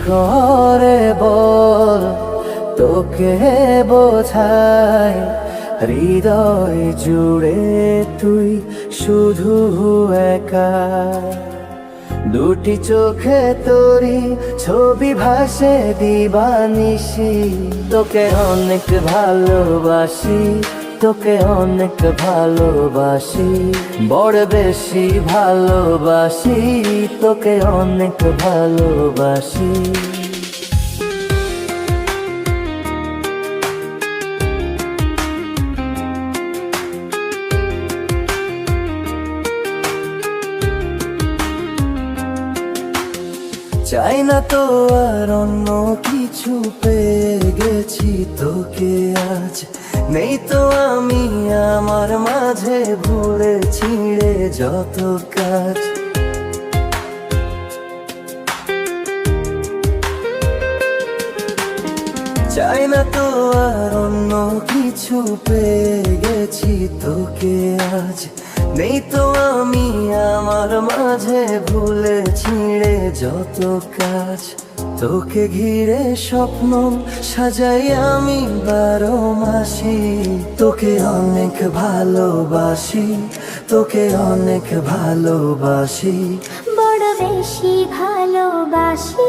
করে বল তোকে বোঝাই, হৃদয় জুড়ে তুই শুধু একা। দুটি চোখে তোরি ছবি ভাসে দিবানিশি, তোকে অনেক ভালোবাসি, তোকে অনেক ভালোবাসি, বড় বেশি ভালোবাসি, তোকে অনেক ভালোবাসি। চাই না তো আর অন্য কিছু, পেয়ে গেছি তোকে আজ। নেই তো আমি আমার মাঝে ভুলে ছিঁড়ে যত কাজ। চাই না তো আর অন্য কিছু, পেয়ে গেছি তোকে আজ। নেই তো আমি আমার মাঝে ভুলে ছিঁড়ে যত কাজ। তোকে ঘিরে স্বপ্ন সাজাই আমি 12 মাসি, তোকে অনেক ভালোবাসি, তোকে অনেক ভালোবাসি, বড় বেশি ভালোবাসি,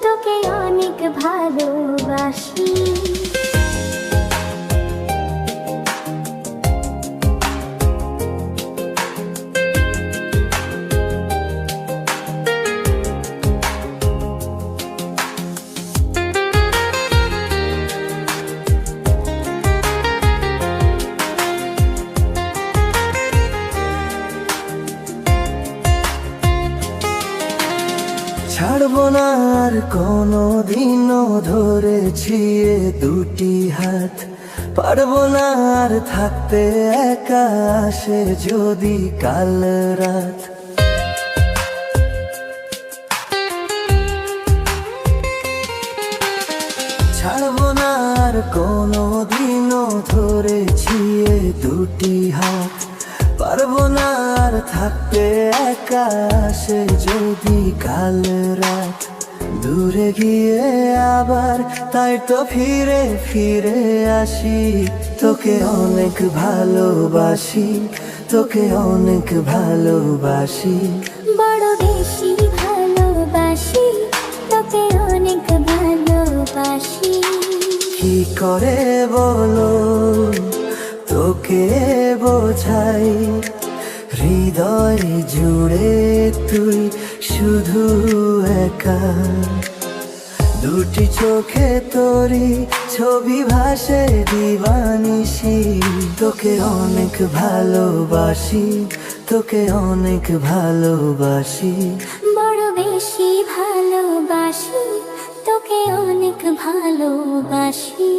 তোকে অনেক ভালোবাসি। ছাড়বো না আর কোনো দিনও ধরেছি এ দুটি হাত। পারবো না আর থাকতে একা, আসে যদি কাল রাত। ছাড়বো না আর কোনো দিনও ধরেছি এ দুটি হাত। পারবো না আর থাকতে একা, আসে যদি কাল রাত। দূরে গিয়ে আবার তাই তো ফিরে ফিরে আসি, তোকে অনেক ভালোবাসি, তোকে অনেক ভালোবাসি, বড় বেশি ভালোবাসি, তোকে অনেক ভালোবাসি। কি করে বলো তোকে বোঝাই, হৃদয় জুড়ে তুই শুধু একা। দুটি চোখে তোরি ছবি ভাসে দিবানিশি, তোকে অনেক ভালোবাসি, তোকে অনেক ভালোবাসি, বড় বেশি ভালোবাসি, তোকে অনেক ভালোবাসি।